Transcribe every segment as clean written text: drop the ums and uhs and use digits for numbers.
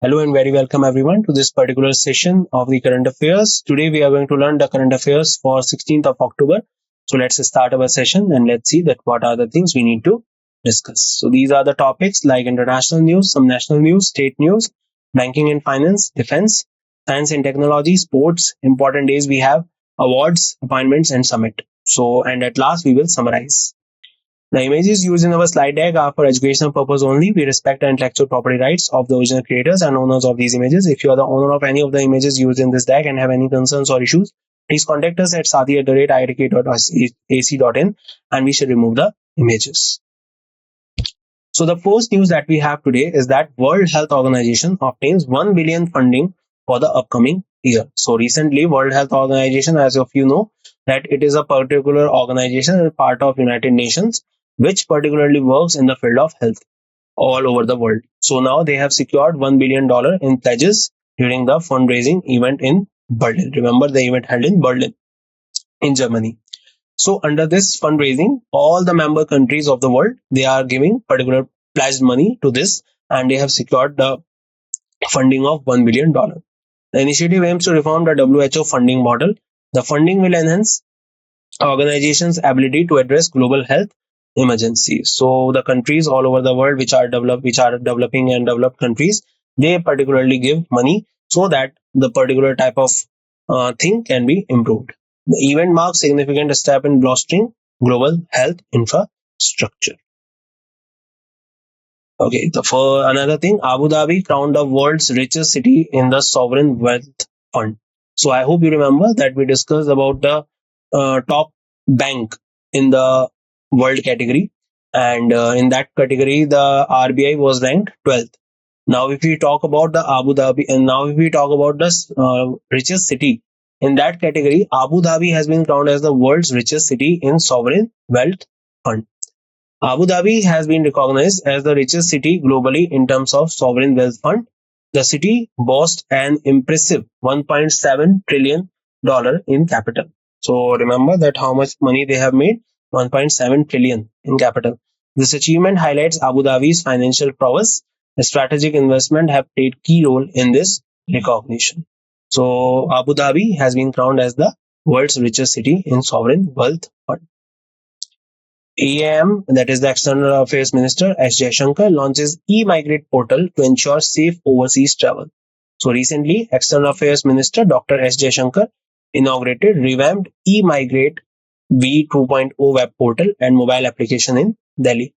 Hello and very welcome everyone to this particular session of the current affairs. Today we are going to learn the current affairs for 16th of October. So let's start our session and let's see that what are the things we need to discuss. So these are the topics like international news, some national news, state news, banking and finance, defense, science and technology, sports, important days we have, awards, appointments and summit. So and at last we will summarize. The images used in our slide deck are for educational purpose only. We respect the intellectual property rights of the original creators and owners of these images. If you are the owner of any of the images used in this deck and have any concerns or issues, please contact us at sati@iitk.ac.in and we shall remove the images. So the first news that we have today is that World Health Organization obtains 1 billion funding for the upcoming year. So recently, World Health Organization, as of you know, that it is a particular organization and part of United Nations, which particularly works in the field of health all over the world. So now they have secured $1 billion in pledges during the fundraising event in Berlin. Remember the event held in Berlin in Germany. So under this fundraising, all the member countries of the world, they are giving particular pledged money to this and they have secured the funding of $1 billion. The initiative aims to reform the WHO funding model. The funding will enhance organizations' ability to address global health emergencies. So the countries all over the world which are developing and developed countries, they particularly give money so that the particular type of thing can be improved. The event marks significant step in bolstering global health infrastructure. Okay, for another thing, Abu Dhabi crowned the world's richest city in the sovereign wealth fund. So I hope you remember that we discussed about the top bank in the world category, and in that category, the RBI was ranked 12th. Now, if we talk about the Abu Dhabi, and now if we talk about the richest city in that category, Abu Dhabi has been crowned as the world's richest city in sovereign wealth fund. Abu Dhabi has been recognized as the richest city globally in terms of sovereign wealth fund. The city boasts an impressive $1.7 trillion in capital. So remember that how much money they have made, 1.7 trillion in capital. This achievement highlights Abu Dhabi's financial prowess. The strategic investment have played key role in this recognition. So Abu Dhabi has been crowned as the world's richest city in sovereign wealth fund. EAM, that is the External Affairs Minister S. Jaishankar, launches e-migrate portal to ensure safe overseas travel. So recently, External Affairs Minister Dr. S. Jaishankar inaugurated revamped e-migrate v2.0 web portal and mobile application in Delhi.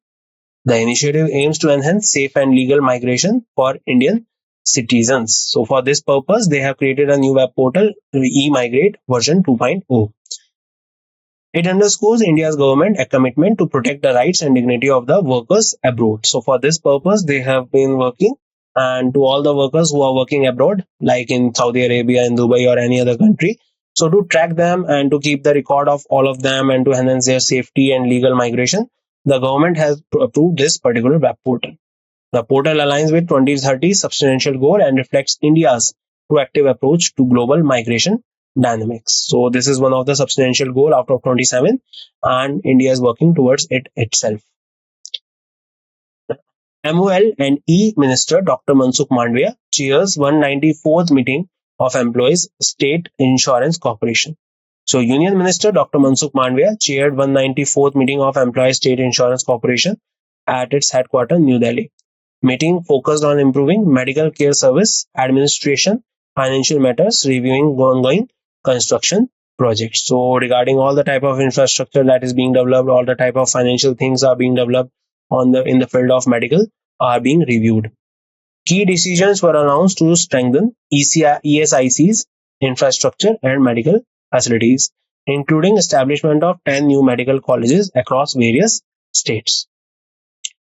The initiative aims to enhance safe and legal migration for Indian citizens. So for this purpose, they have created a new web portal, e-migrate version 2.0. It underscores India's government a commitment to protect the rights and dignity of the workers abroad. So for this purpose, they have been working, and to all the workers who are working abroad, like in Saudi Arabia, in Dubai or any other country, so to track them and to keep the record of all of them and to enhance their safety and legal migration, the government has approved this particular web portal. The portal aligns with 2030 substantial goal and reflects India's proactive approach to global migration dynamics. So this is one of the substantial goal out of 27 and India is working towards it itself. MOL and E Minister Dr. Mansukh Mandviya chairs 194th meeting of Employees State Insurance Corporation. So Union Minister Dr. Mansukh Mandviya chaired 194th meeting of Employees State Insurance Corporation at its headquarters, New Delhi. Meeting focused on improving medical care service, administration, financial matters, reviewing ongoing construction projects. So regarding all the type of infrastructure that is being developed, all the type of financial things are being developed in the field of medical are being reviewed. Key decisions were announced to strengthen ESIC's infrastructure and medical facilities, including establishment of 10 new medical colleges across various states.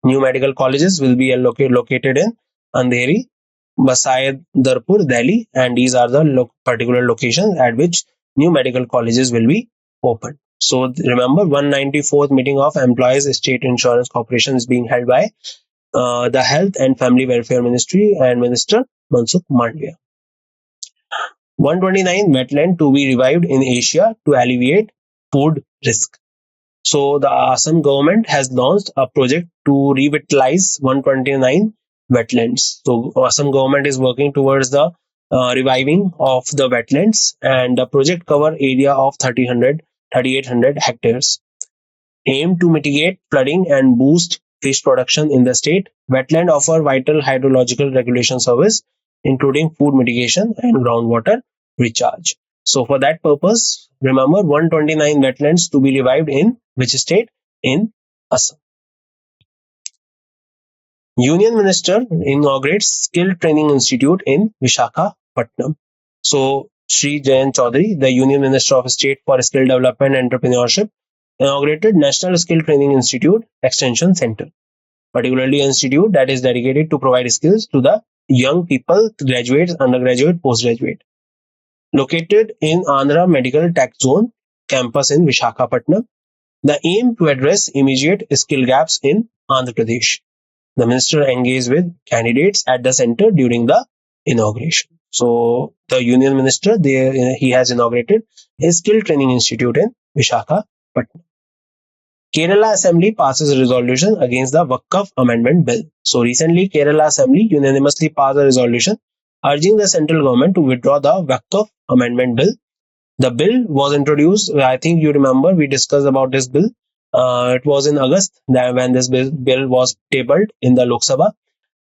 New medical colleges will be located in Andheri, Basaidarpur, Delhi, and these are the particular locations at which new medical colleges will be opened. So remember, 194th meeting of Employees State Insurance Corporation is being held by the Health and Family Welfare Ministry and Minister Mansukh Mandviya. 129 wetland to be revived in Asia to alleviate food risk. So the Assam government has launched a project to revitalize 129 wetlands. So Assam government is working towards the reviving of the wetlands, and the project cover area of 3,800 hectares. Aim to mitigate flooding and boost fish production in the state. Wetland offer vital hydrological regulation service, including food mitigation and groundwater recharge. So for that purpose, remember 129 wetlands to be revived in which state? In Assam. Union Minister inaugurates Skill Training Institute in Visakhapatnam. So Sri Jayant Chaudhary, the Union Minister of State for Skill Development and Entrepreneurship, inaugurated National Skill Training Institute Extension Center, particularly an institute that is dedicated to provide skills to the young people, graduates, undergraduate, postgraduate. Located in Andhra Medical Tech Zone campus in Visakhapatnam, the aim to address immediate skill gaps in Andhra Pradesh. The minister engaged with candidates at the center during the inauguration. So the union minister, he has inaugurated a skill training institute in Visakhapatnam. Kerala Assembly passes a resolution against the Waqf Amendment Bill. So recently, Kerala Assembly unanimously passed a resolution urging the central government to withdraw the Waqf Amendment Bill. The bill was introduced, I think you remember, we discussed about this bill. It was in August when this bill was tabled in the Lok Sabha.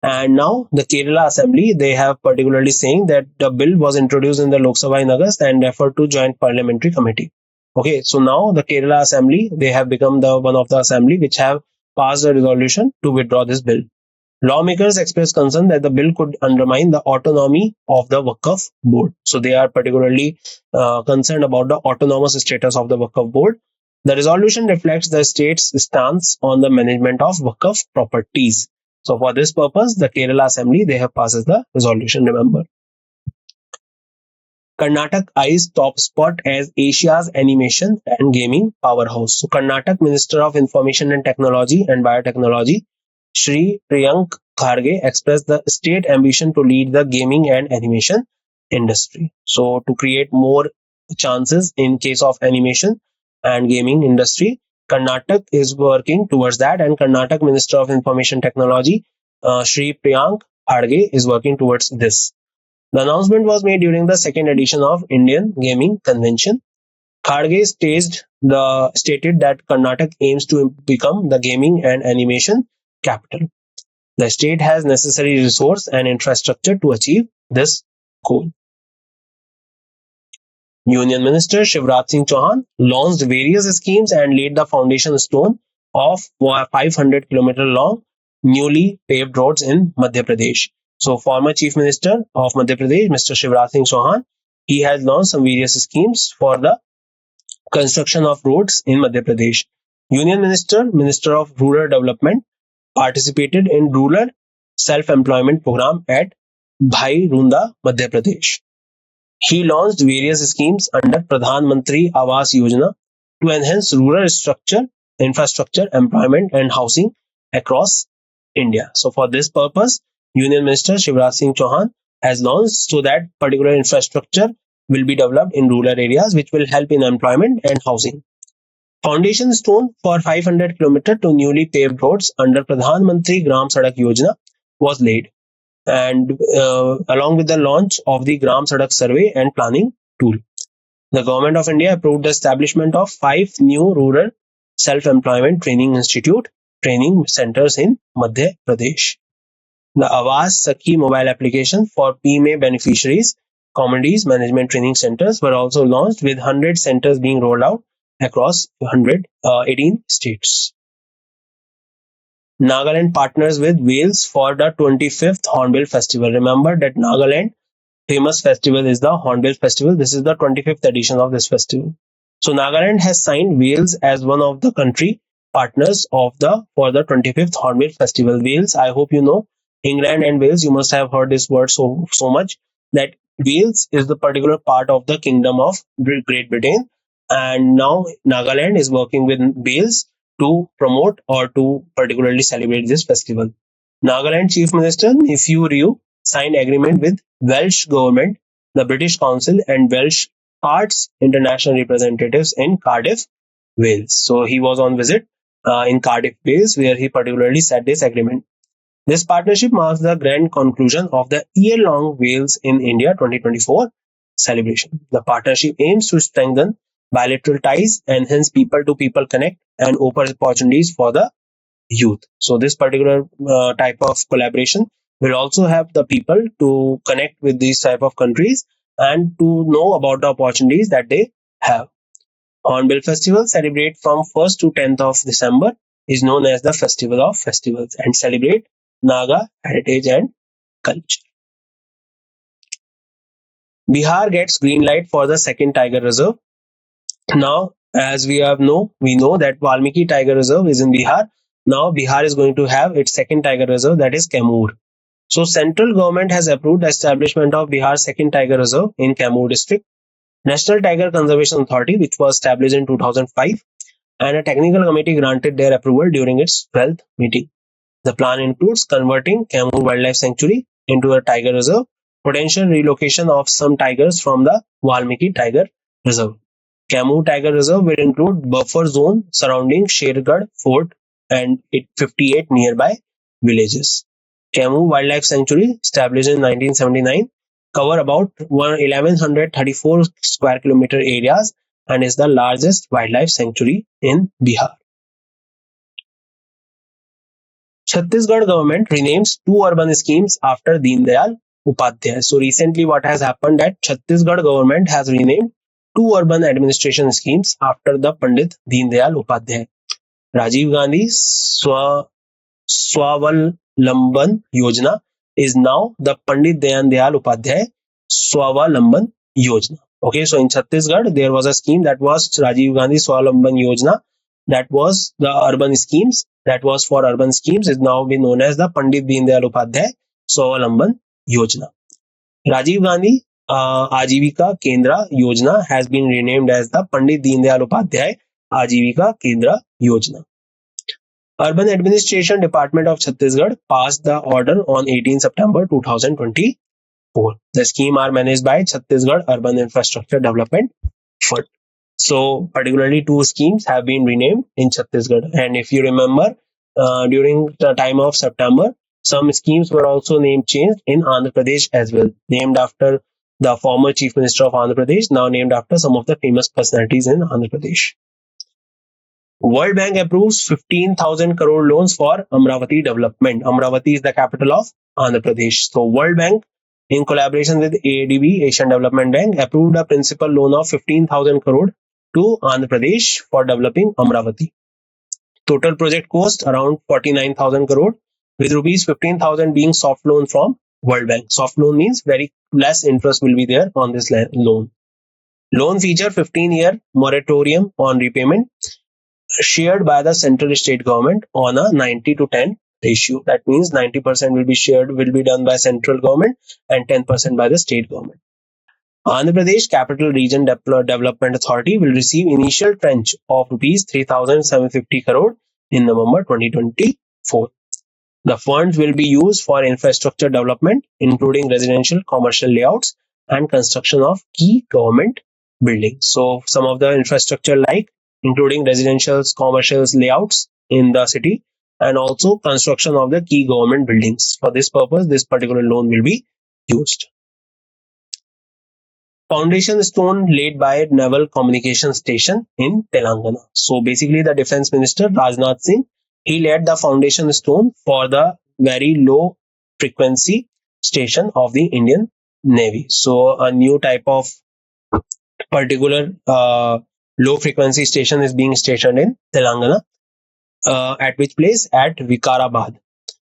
And now the Kerala Assembly, they have particularly saying that the bill was introduced in the Lok Sabha in August and referred to Joint Parliamentary Committee. Okay, so now the Kerala Assembly, they have become the one of the assembly which have passed a resolution to withdraw this bill. Lawmakers expressed concern that the bill could undermine the autonomy of the Waqf board. So they are particularly concerned about the autonomous status of the Waqf board. The resolution reflects the state's stance on the management of Waqf properties. So for this purpose, the Kerala Assembly, they have passed the resolution, remember. Karnataka eyes top spot as Asia's animation and gaming powerhouse. So Karnataka Minister of Information and Technology and Biotechnology, Shri Priyank Kharge, expressed the state ambition to lead the gaming and animation industry. So to create more chances in case of animation and gaming industry, Karnataka is working towards that, and Karnataka Minister of Information Technology, Shri Priyank Kharge, is working towards this. The announcement was made during the second edition of Indian Gaming Convention. Kharge stated that Karnataka aims to become the gaming and animation capital. The state has necessary resource and infrastructure to achieve this goal. Union Minister Shivraj Singh Chauhan launched various schemes and laid the foundation stone of 500-kilometer long newly paved roads in Madhya Pradesh. So former Chief Minister of Madhya Pradesh, Mr. Shivraj Singh Chauhan, he has launched some various schemes for the construction of roads in Madhya Pradesh. Union Minister of Rural Development, participated in rural self-employment program at Bhai Runda, Madhya Pradesh. He launched various schemes under Pradhan Mantri Awas Yojana to enhance rural infrastructure, employment and housing across India. So for this purpose, Union Minister Shivraj Singh Chauhan has launched so that particular infrastructure will be developed in rural areas which will help in employment and housing. Foundation stone for 500 km to newly paved roads under Pradhan Mantri Gram Sadak Yojana was laid, and along with the launch of the Gram Sadak Survey and Planning tool. The Government of India approved the establishment of 5 new rural self-employment training institute training centers in Madhya Pradesh. The Awas Sakhi mobile application for PMA beneficiaries communities management training centers were also launched, with 100 centers being rolled out across 18 states. Nagaland partners with Wales for the 25th Hornbill Festival. Remember that Nagaland famous festival is the Hornbill Festival. This is the 25th edition of this festival. So Nagaland has signed Wales as one of the country partners for the 25th Hornbill Festival. Wales, I hope you know, England and Wales, you must have heard this word so much, that Wales is the particular part of the Kingdom of Great Britain, and now Nagaland is working with Wales to promote or to particularly celebrate this festival. Nagaland Chief Minister Neiphiu Ryu signed agreement with Welsh government, the British Council and Welsh Arts International representatives in Cardiff, Wales. So he was on visit in Cardiff, Wales, where he particularly set this agreement. This partnership marks the grand conclusion of the year-long Wales in India 2024 celebration. The partnership aims to strengthen bilateral ties, enhance people-to-people connect, and open opportunities for the youth. So this particular type of collaboration will also help the people to connect with these type of countries and to know about the opportunities that they have. Hornbill Festival, celebrate from 1st to 10th of December, is known as the Festival of Festivals and celebrate Naga heritage and culture. Bihar gets green light for the second tiger reserve. Now, as we know that Valmiki Tiger Reserve is in Bihar. Now, Bihar is going to have its second tiger reserve, that is Kaimur. So, central government has approved the establishment of Bihar's second tiger reserve in Kaimur district. National Tiger Conservation Authority, which was established in 2005, and a technical committee granted their approval during its 12th meeting. The plan includes converting Kaimur Wildlife Sanctuary into a tiger reserve, potential relocation of some tigers from the Valmiki Tiger Reserve. Kaimur Tiger Reserve will include buffer zone surrounding Shergarh Fort and its 58 nearby villages. Kaimur Wildlife Sanctuary, established in 1979, cover about 1134 square kilometer areas and is the largest wildlife sanctuary in Bihar. Chhattisgarh government renames two urban schemes after Deen Dayal Upadhyay. So recently what has happened that Chhattisgarh government has renamed two urban administration schemes after the Pandit Deen Dayal Upadhyay. Rajiv Gandhi Swawalamban Yojana is now the Pandit Deen Dayal Upadhyay Swawalamban Yojana. Okay, so in Chhattisgarh there was a scheme that was Rajiv Gandhi Swawalamban Yojana, that was the urban schemes, that was for urban schemes, is now been known as the Pandit Deen Dayal Upadhyay Swawalamban Yojana. Rajiv Gandhi Ajivika Kendra Yojana has been renamed as the Pandit Deen Dayal Upadhyay Ajivika Kendra Yojana. Urban Administration Department of Chhattisgarh passed the order on 18 September 2024. The scheme are managed by Chhattisgarh Urban Infrastructure Development Fund. So particularly two schemes have been renamed in Chhattisgarh. And if you remember, during the time of September, some schemes were also name changed in Andhra Pradesh as well, named after the former Chief Minister of Andhra Pradesh, now named after some of the famous personalities in Andhra Pradesh. World Bank approves 15,000 crore loans for Amravati development. Amravati is the capital of Andhra Pradesh. So World Bank, in collaboration with ADB, Asian Development Bank, approved a principal loan of 15,000 crore to Andhra Pradesh for developing Amravati. Total project cost around 49,000 crore, with rupees 15,000 being soft loan from World Bank. Soft loan means very less interest will be there on this loan. Loan feature 15-year moratorium on repayment, shared by the central state government on a 90 to 10 ratio. That means 90% will be done by central government and 10% by the state government. Andhra Pradesh Capital Region Development Authority will receive initial tranche of rupees 3,750 crore in November 2024. The funds will be used for infrastructure development, including residential, commercial layouts, and construction of key government buildings. So some of the infrastructure like including residentials, commercials, layouts in the city, and also construction of the key government buildings. For this purpose, this particular loan will be used. Foundation stone laid by Naval Communication Station in Telangana. So basically the Defense Minister Rajnath Singh, he laid the foundation stone for the very low frequency station of the Indian Navy. So a new type of particular low frequency station is being stationed in Telangana. At which place? At Vikarabad.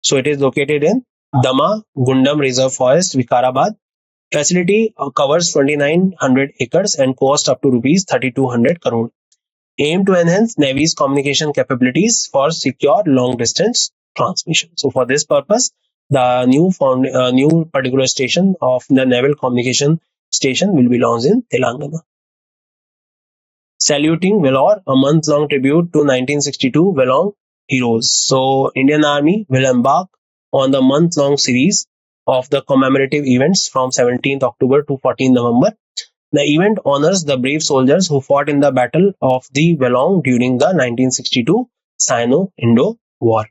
So it is located in Dama Gundam Reserve Forest, Vikarabad. Facility covers 2,900 acres and cost up to rupees 3,200 crore. Aim to enhance Navy's communication capabilities for secure long distance transmission. So for this purpose, the new particular station of the Naval Communication Station will be launched in Telangana. Saluting Vellore, a month-long tribute to 1962 Vellore heroes. So Indian Army will embark on the month-long series of the commemorative events from 17th October to 14th November. The event honors the brave soldiers who fought in the Battle of the Vellore during the 1962 Sino-Indo War.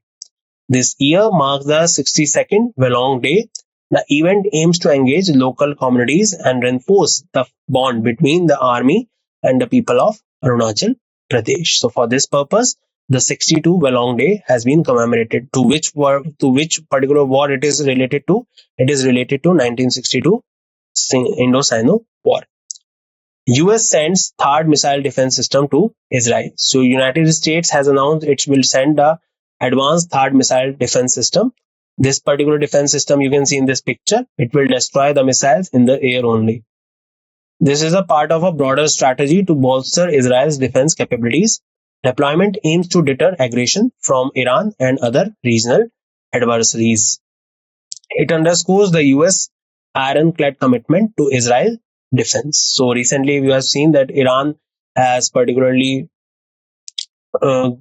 This year marks the 62nd Welong Day. The event aims to engage local communities and reinforce the bond between the army and the people of Arunachal Pradesh. So for this purpose, the 62 Welong Day has been commemorated. To which particular war it is related to? It is related to 1962 Indo-Sino War. US sends third missile defense system to Israel. So United States has announced it will send the advanced third missile defense system. This particular defense system you can see in this picture. It will destroy the missiles in the air only. This is a part of a broader strategy to bolster Israel's defense capabilities. Deployment aims to deter aggression from Iran and other regional adversaries. It underscores the US ironclad commitment to Israel defense. So recently we have seen that Iran has particularly uh,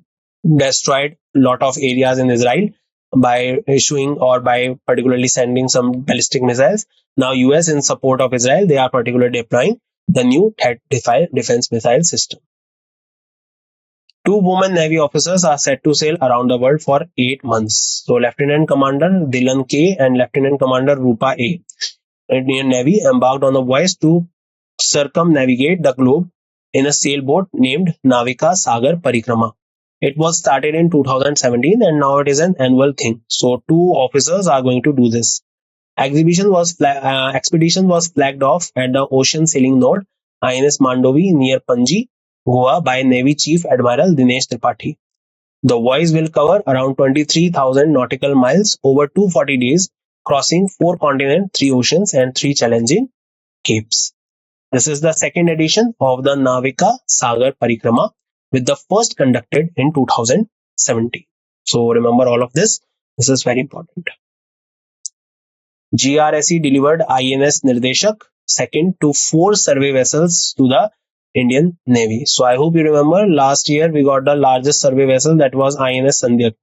destroyed a lot of areas in Israel by issuing or by particularly sending some ballistic missiles. Now US in support of Israel, they are particularly deploying the new THAAD defense missile system. Two women Navy officers are set to sail around the world for 8 months. So Lieutenant Commander Dylan K and Lieutenant Commander Rupa A, Indian Navy, embarked on a voyage to circumnavigate the globe in a sailboat named Navika Sagar Parikrama. It was started in 2017 and now it is an annual thing. So two officers are going to do this. Expedition was flagged off at the ocean sailing node INS Mandovi near Panji, Goa by Navy Chief Admiral Dinesh Tripathi. The voyage will cover around 23,000 nautical miles over 240 days, crossing 4 continents, 3 oceans and 3 challenging capes. This is the second edition of the Navika Sagar Parikrama, with the first conducted in 2017. So remember all of this. This is very important. GRSE delivered INS Nirdeshak second to 4 survey vessels to the Indian Navy. So I hope you remember last year we got the largest survey vessel, that was INS Sandhyak.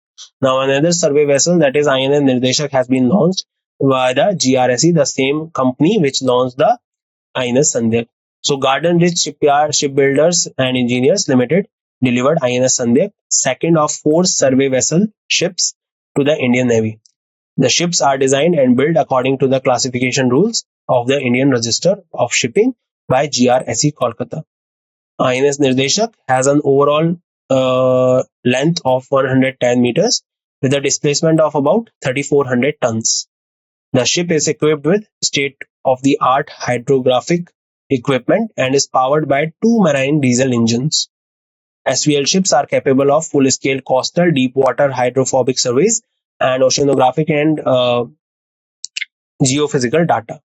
Now another survey vessel, that is INS Nirdeshak, has been launched by the GRSE, the same company which launched the INS Sandhyak. So Garden Ridge Shipbuilders and Engineers Limited delivered INS Sandhyak, second of 4 survey vessel ships to the Indian Navy. The ships are designed and built according to the classification rules of the Indian Register of Shipping by GRSE Kolkata. INS Nirdeshak has an overall length of 110 meters with a displacement of about 3,400 tons. The ship is equipped with state-of-the-art hydrographic equipment and is powered by 2 marine diesel engines. SVL ships are capable of full-scale coastal deep-water hydrophobic surveys and oceanographic and geophysical data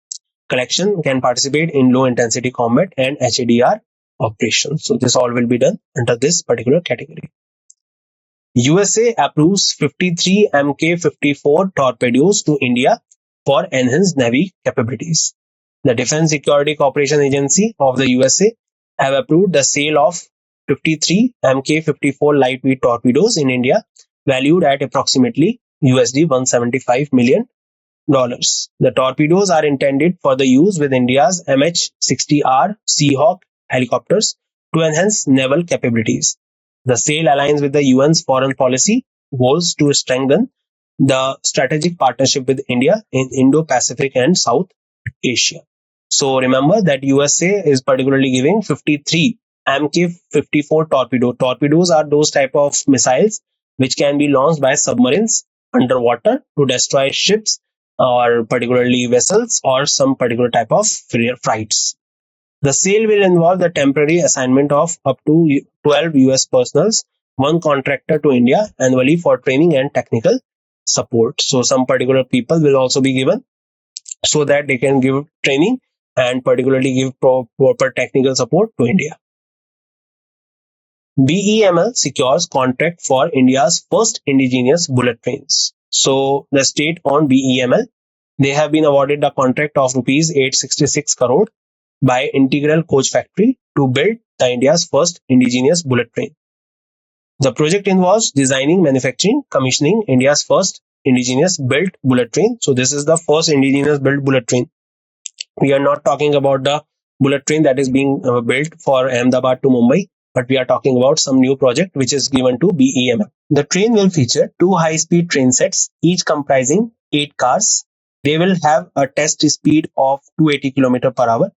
collection, can participate in low-intensity combat and HADR operations. So this all will be done under this particular category. USA approves 53 Mk-54 torpedoes to India for enhanced Navy capabilities. The Defense Security Cooperation Agency of the USA have approved the sale of 53 Mk-54 lightweight torpedoes in India, valued at approximately USD 175 million. The torpedoes are intended for the use with India's MH-60R Seahawk helicopters to enhance naval capabilities. The sale aligns with the UN's foreign policy goals to strengthen the strategic partnership with India in Indo-Pacific and South Asia. So remember that USA is particularly giving 53 Mk-54 torpedo. Torpedoes are those type of missiles which can be launched by submarines underwater to destroy ships or particularly vessels or some particular type of freights. The sale will involve the temporary assignment of up to 12 US personnels, 1 contractor to India annually for training and technical support. So some particular people will also be given so that they can give training and particularly give proper technical support to India. BEML secures contract for India's first indigenous bullet trains. So the state-owned BEML, they have been awarded the contract of rupees 866 crore by Integral Coach Factory to build the India's first indigenous bullet train. The project involves designing, manufacturing, commissioning India's first indigenous built bullet train. So this is the first indigenous built bullet train. We are not talking about the bullet train that is being built for Ahmedabad to Mumbai. but we are talking about some new project which is given to BEML. The train will feature two high-speed train sets, each comprising 8 cars. They will have a test speed of 280 km per hour,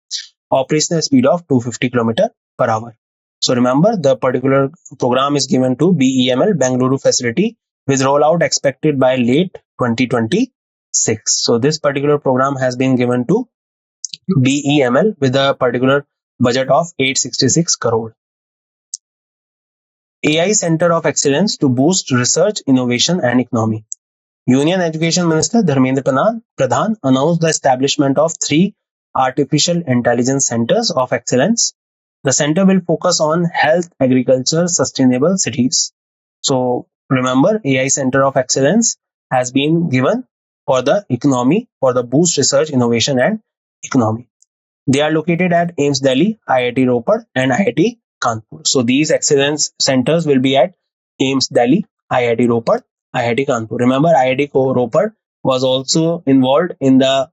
operational speed of 250 km per hour. So remember, the particular program is given to BEML Bengaluru facility with rollout expected by late 2026. So this particular program has been given to BEML with a particular budget of 866 crore. AI Center of Excellence to boost research, innovation and economy. Union Education Minister Dharmendra Pradhan announced the establishment of 3 artificial intelligence centers of excellence. The center will focus on health, agriculture, sustainable cities. So remember, AI Center of Excellence has been given for the economy, for the boost research, innovation and economy. They are located at AIIMS Delhi, IIT Ropar and IIT Kanpur. So these excellence centers will be at AIIMS Delhi, IIT Ropar, IIT Kanpur. Remember, IIT Ropar was also involved in the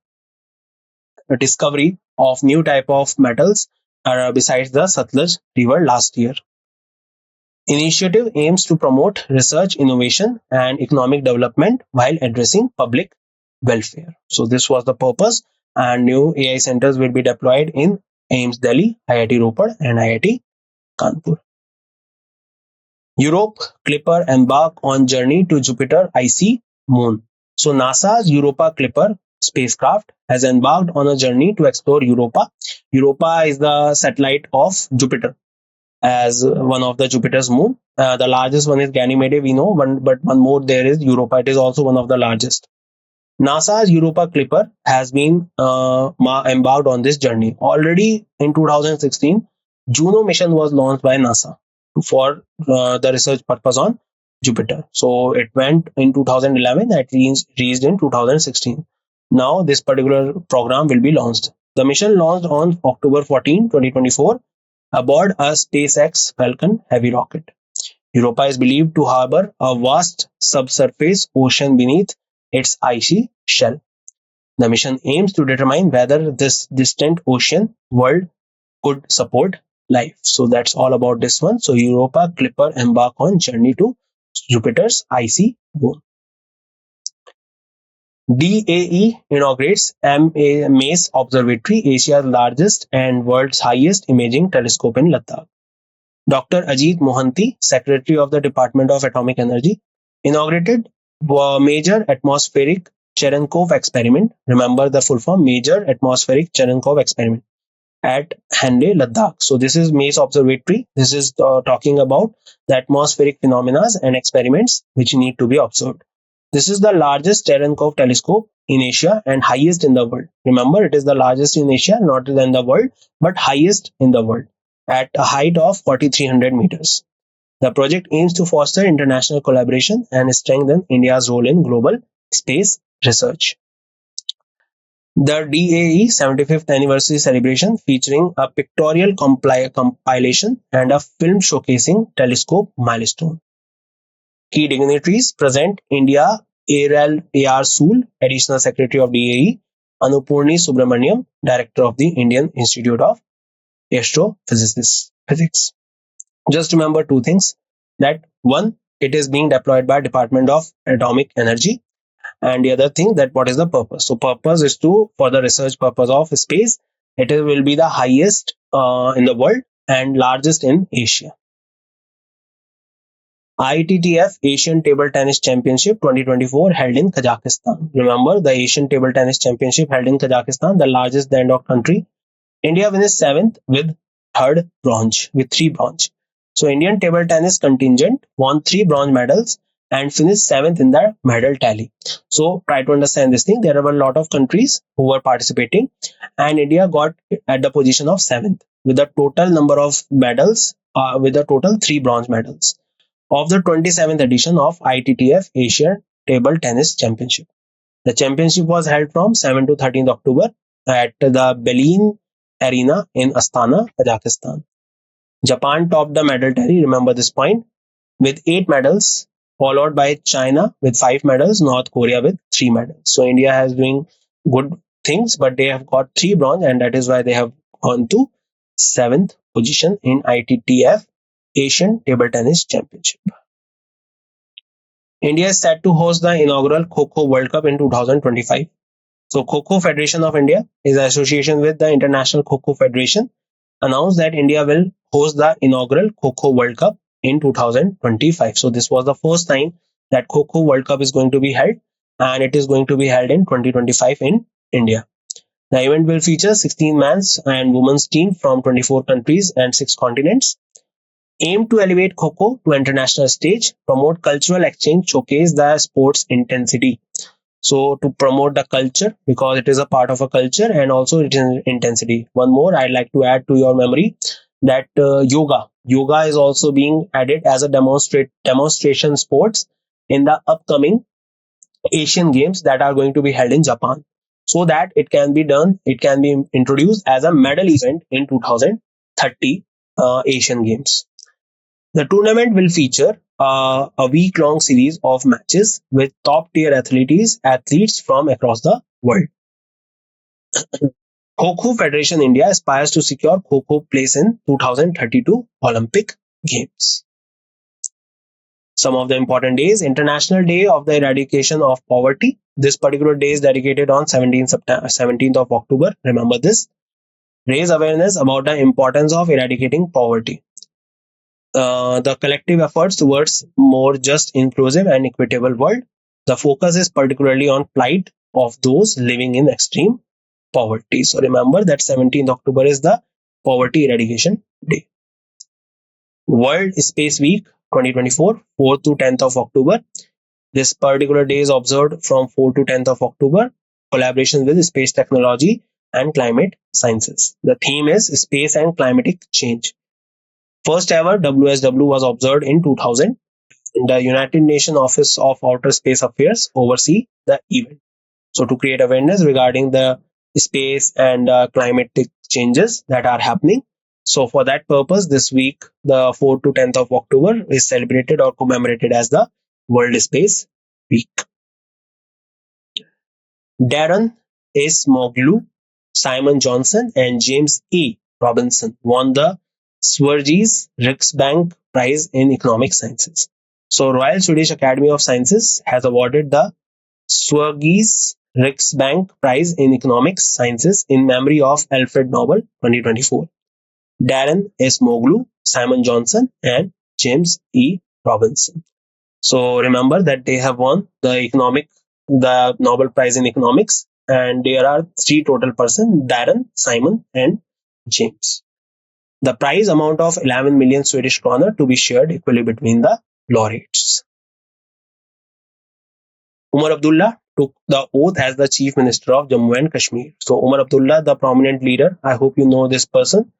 discovery of new type of metals besides the Satluj River last year. Initiative aims to promote research, innovation and economic development while addressing public welfare. So this was the purpose, and new AI centers will be deployed in AIIMS Delhi, IIT Ropar and IIT Kanpur. Europe Clipper embark on journey to Jupiter icy moon. So NASA's Europa Clipper spacecraft has embarked on a journey to explore Europa. Europa is the satellite of Jupiter, as one of the Jupiter's moon. The largest one is Ganymede, we know, but one more there is Europa. It is also one of the largest. NASA's Europa Clipper has been embarked on this journey. Already in 2016, Juno mission was launched by NASA for the research purpose on Jupiter. So it went in 2011, it reached in 2016. Now this particular program will be launched. The mission launched on October 14, 2024 aboard a SpaceX Falcon Heavy rocket. Europa is believed to harbor a vast subsurface ocean beneath its icy shell. The mission aims to determine whether this distant ocean world could support life. So that's all about this one. So Europa Clipper embark on journey to Jupiter's icy moon. DAE inaugurates MACE Observatory, Asia's largest and world's highest imaging telescope in Ladakh. Dr. Ajit Mohanty, Secretary of the Department of Atomic Energy, inaugurated a major atmospheric Cherenkov experiment. Remember the full form, Major Atmospheric Cherenkov Experiment at Hande, Ladakh. So this is MACE Observatory. This is talking about the atmospheric phenomena and experiments which need to be observed. This is the largest Cherenkov telescope in Asia and highest in the world. Remember, it is the largest in Asia, not in the world, but highest in the world at a height of 4,300 meters. The project aims to foster international collaboration and strengthen India's role in global space research. The DAE 75th anniversary celebration, featuring a pictorial compilation and a film showcasing telescope milestone. Key dignitaries present: India AR Sool, Additional Secretary of DAE; Anupurni Subramaniam, Director of the Indian Institute of Astrophysics. Just remember two things: that one, it is being deployed by Department of Atomic Energy, and the other thing, that what is the purpose. So purpose is to, for the research purpose of space, it will be the highest in the world and largest in Asia. ITTF Asian Table Tennis Championship 2024 held in Kazakhstan. Remember, the Asian Table Tennis Championship held in Kazakhstan, the largest landlocked country. India finished 7th with 3 bronze. So Indian table tennis contingent won 3 bronze medals and finished 7th in the medal tally. So try to understand this thing. There were a lot of countries who were participating, and India got at the position of 7th with a total number of medals, with a total 3 bronze medals of the 27th edition of ITTF Asian Table Tennis Championship. The championship was held from 7 to 13th October at the Belin Arena in Astana, Kazakhstan. Japan topped the medal tally, remember this point, with 8 medals, followed by China with 5 medals, North Korea with 3 medals. So India has doing good things, but they have got 3 bronze, and that is why they have gone to 7th position in ITTF Asian Table Tennis Championship. India is set to host the inaugural Kho-Kho World Cup in 2025. So Kho-Kho Federation of India is an association with the International Kho-Kho Federation announced that India will host the inaugural Kho-Kho World Cup in 2025. So this was the first time that Kho-Kho World Cup is going to be held, and it is going to be held in 2025 in India. The event will feature 16 men's and women's team from 24 countries and 6 continents. Aim to elevate Kho-Kho to international stage, promote cultural exchange, showcase the sports intensity. So to promote the culture, because it is a part of a culture, and also it is intensity. One more I'd like to add to your memory, that yoga is also being added as a demonstration sports in the upcoming Asian Games that are going to be held in Japan, so that it can be introduced as a medal event in 2030 Asian Games. The tournament will feature a week-long series of matches with top-tier athletes from across the world. Kho-Kho Federation India aspires to secure Kho-Kho place in 2032 Olympic Games. Some of the important days: International Day of the Eradication of Poverty. This particular day is dedicated on 17th of October. Remember this. Raise awareness about the importance of eradicating poverty. The collective efforts towards more just, inclusive, and equitable world. The focus is particularly on plight of those living in extreme poverty. So remember that 17th October is the Poverty Eradication Day. World Space Week 2024, 4th to 10th of October. This particular day is observed from 4th to 10th of October. Collaboration with space technology and climate sciences. The theme is space and climatic change. First ever WSW was observed in 2000. The United Nations Office of Outer Space Affairs oversee the event. So to create awareness regarding the space and climatic changes that are happening. So for that purpose, this week, the 4th to 10th of October is celebrated or commemorated as the World Space Week. Darren Acemoglu, Simon Johnson, and James E. Robinson won the Sveriges Riksbank Prize in Economic Sciences. So Royal Swedish Academy of Sciences has awarded the Sveriges Riksbank Prize in Economic Sciences in memory of Alfred Nobel 2024. Darren Acemoglu, Simon Johnson, and James E. Robinson. So remember that they have won the Nobel Prize in Economics, and there are 3 total persons: Darren, Simon, and James. The prize amount of 11 million Swedish kronor to be shared equally between the laureates. Umar Abdullah took the oath as the Chief Minister of Jammu and Kashmir. So Umar Abdullah, the prominent leader, I hope you know this person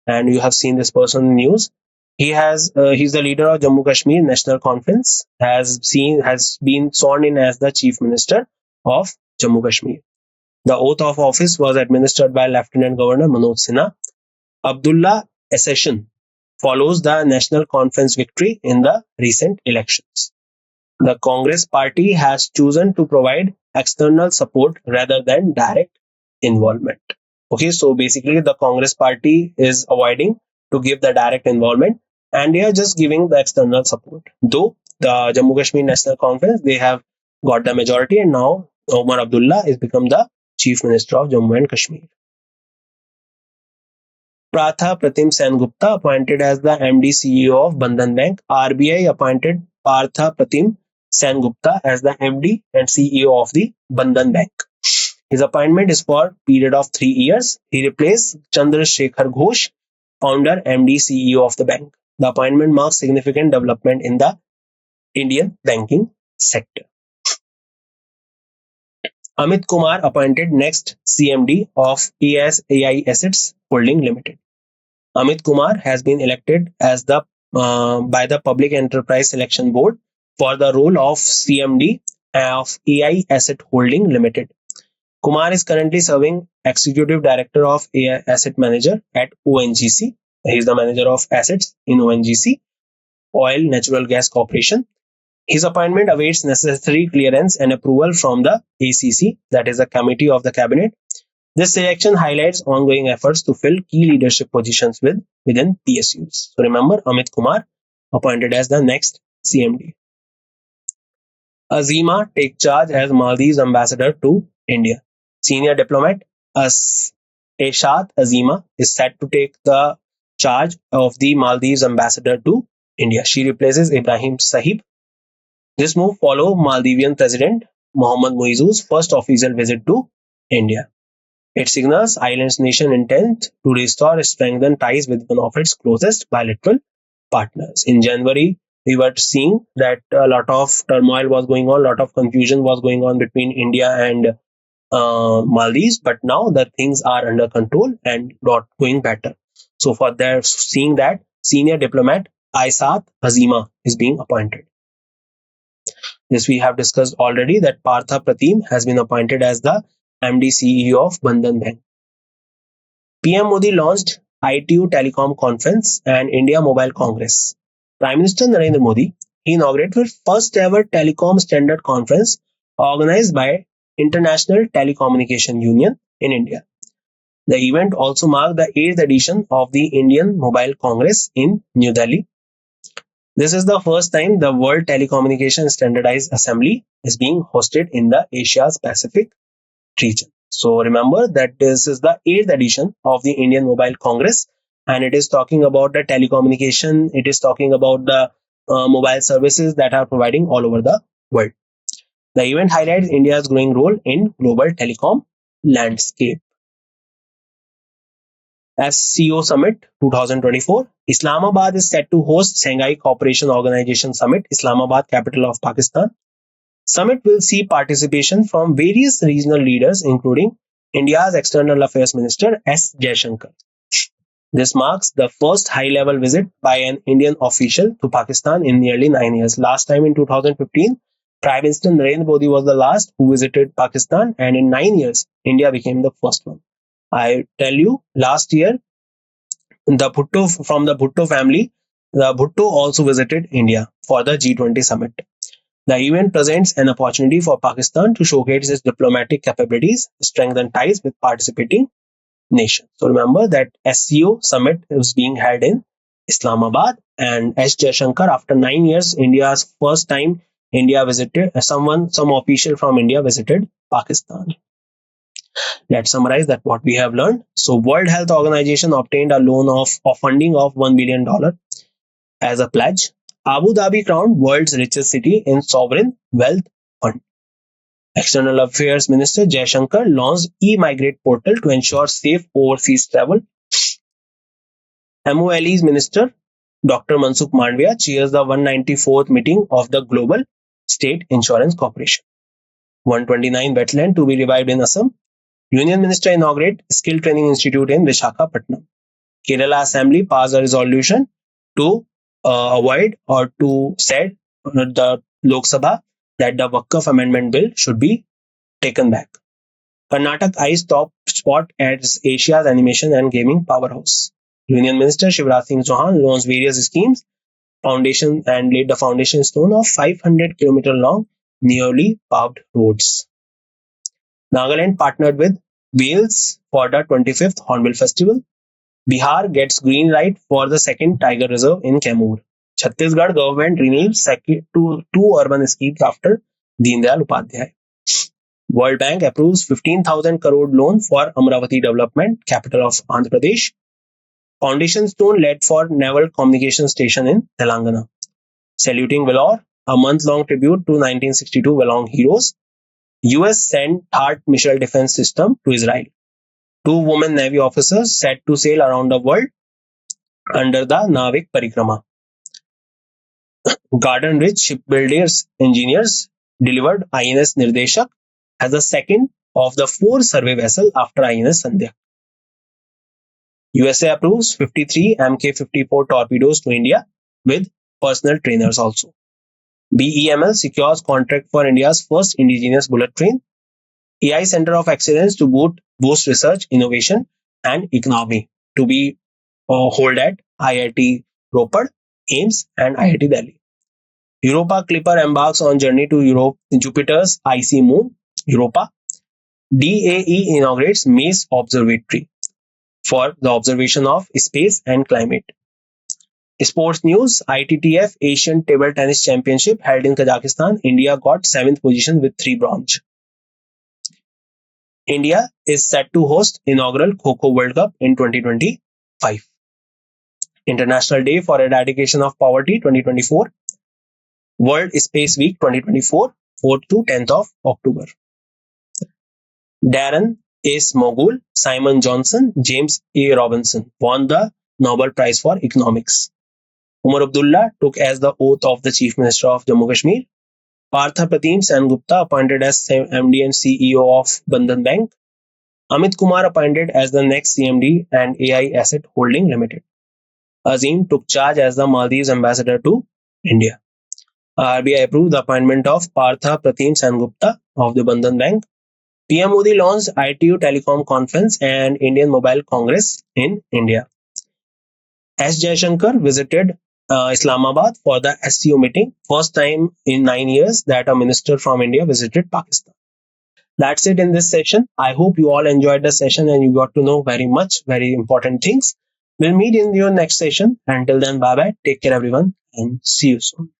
and you have seen this person in news. He's the leader of Jammu Kashmir National Conference, has been sworn in as the Chief Minister of Jammu Kashmir. The oath of office was administered by Lieutenant Governor Manoj Sinha. Abdullah accession follows the National Conference victory in the recent elections. The Congress party has chosen to provide external support rather than direct involvement. Okay, so basically the Congress party is avoiding to give the direct involvement and they are just giving the external support. Though the Jammu Kashmir National Conference, they have got the majority, and now Omar Abdullah is become the Chief Minister of Jammu and Kashmir. Pratha Pratim Sengupta appointed as the MD CEO of Bandhan Bank. RBI appointed Partha Pratim Sengupta as the MD and CEO of the Bandhan Bank. His appointment is for a period of 3 years. He replaced Chandrasekhar Ghosh, founder, MD, CEO of the bank. The appointment marks significant development in the Indian banking sector. Amit Kumar appointed next CMD of AI Assets Holding Limited. Amit Kumar has been elected as by the Public Enterprise Selection Board for the role of CMD of AI Asset Holding Limited. Kumar is currently serving Executive Director of AI Asset Manager at ONGC. He is the manager of assets in ONGC, Oil Natural Gas Corporation. His appointment awaits necessary clearance and approval from the ACC, that is the Committee of the Cabinet. This selection highlights ongoing efforts to fill key leadership positions within PSUs. So remember, Amit Kumar appointed as the next CMD. Azima take charge as Maldives ambassador to India. Senior diplomat Eshat Azima is set to take the charge of the Maldives ambassador to India. She replaces Ibrahim Sahib. This move follows Maldivian President Mohammad Muizzu's first official visit to India. It signals island's nation intent to restore and strengthen ties with one of its closest bilateral partners. In January, we were seeing that a lot of turmoil was going on, a lot of confusion was going on between India and Maldives, but now the things are under control and not going better. So for that, seeing that, senior diplomat Aisat Hazima is being appointed. This we have discussed already that Partha Pratim has been appointed as the MD CEO of Bandhan Bank. PM Modi launched ITU Telecom Conference and India Mobile Congress. Prime Minister Narendra Modi inaugurated first ever telecom standard conference organized by International Telecommunication Union in India. The event also marked the 8th edition of the Indian Mobile Congress in New Delhi. This is the first time the World Telecommunication Standardized Assembly is being hosted in the Asia Pacific region. So remember that this is the 8th edition of the Indian Mobile Congress, and it is talking about the telecommunication, it is talking about the mobile services that are providing all over the world. The event highlights India's growing role in global telecom landscape. SCO Summit 2024. Islamabad is set to host Shanghai Cooperation Organization Summit, Islamabad, capital of Pakistan. Summit will see participation from various regional leaders, including India's External Affairs Minister S. Jaishankar. This marks the first high-level visit by an Indian official to Pakistan in nearly 9 years. Last time in 2015, Prime Minister Narendra Modi was the last who visited Pakistan, and in 9 years, India became the first one. I tell you, last year, the Bhutto family, the Bhutto also visited India for the G20 summit. The event presents an opportunity for Pakistan to showcase its diplomatic capabilities, strengthen ties with participating nations. So remember that SCO summit is being held in Islamabad, and S. Jaishankar, after 9 years, India's first time India visited, some official from India visited Pakistan. Let's summarize that what we have learned. So World Health Organization obtained a loan of funding of $1 billion as a pledge. Abu Dhabi crowned world's richest city in sovereign wealth fund. External Affairs Minister Jaishankar launched e-migrate portal to ensure safe overseas travel. MOLE's Minister Dr. Mansukh Mandavia chairs the 194th meeting of the Global State Insurance Corporation. 129 wetland to be revived in Assam. Union Minister inaugurate Skill Training Institute in Visakhapatnam. Kerala Assembly passed a resolution to avoid or to said the Lok Sabha that the Waqf Amendment Bill should be taken back. Karnataka eyes top spot as Asia's animation and gaming powerhouse. Union Minister Shivraj Singh Chauhan launched various schemes, foundation and laid the foundation stone of 500-kilometer long nearly paved roads. Nagaland partnered with Wales for the 25th Hornbill Festival. Bihar gets green light for the second tiger reserve in Kaimur. Chhattisgarh government renews two urban schemes after Deen Dayal Upadhyay. World Bank approves 15,000 crore loan for Amravati development, capital of Andhra Pradesh. Foundation stone laid for Naval Communication Station in Telangana. Saluting Vellore, a month-long tribute to 1962 Vellore heroes. US sent third missile defense system to Israel. 2 women Navy officers set to sail around the world under the Navik Parikrama. Garden Ridge Shipbuilders Engineers delivered INS Nirdeshak as the second of the 4 survey vessels after INS Sandhya. USA approves 53 Mk-54 torpedoes to India with personal trainers also. BEML secures contract for India's first indigenous bullet train. AI Center of Excellence to boost research, innovation and economy to be held at IIT Ropar, AIMS and IIT Delhi. Europa Clipper embarks on journey to Jupiter's icy moon, Europa. DAE inaugurates Mace Observatory for the observation of space and climate. Sports news: ITTF Asian Table Tennis Championship held in Kazakhstan. India got 7th position with 3 bronze. India is set to host inaugural Kho-Kho World Cup in 2025. International Day for Eradication of Poverty 2024. World Space Week 2024, 4th to 10th of October. Darren S. Mogul, Simon Johnson, James A. Robinson won the Nobel Prize for Economics. Umar Abdullah took as the oath of the Chief Minister of Jammu Kashmir. Partha Pratim Sengupta appointed as MD and CEO of Bandhan Bank. Amit Kumar appointed as the next CMD and AI Asset Holding Limited. Azim took charge as the Maldives ambassador to India. RBI approved the appointment of Partha Pratim Sengupta of the Bandhan Bank. PM Modi launched ITU Telecom Conference and Indian Mobile Congress in India. S. Jaishankar visited Islamabad for the SCO meeting. First time in 9 years that a minister from India visited Pakistan. That's it in this session. I hope you all enjoyed the session and you got to know very important things. We'll meet in your next session. Until then, bye bye. Take care, everyone, and see you soon.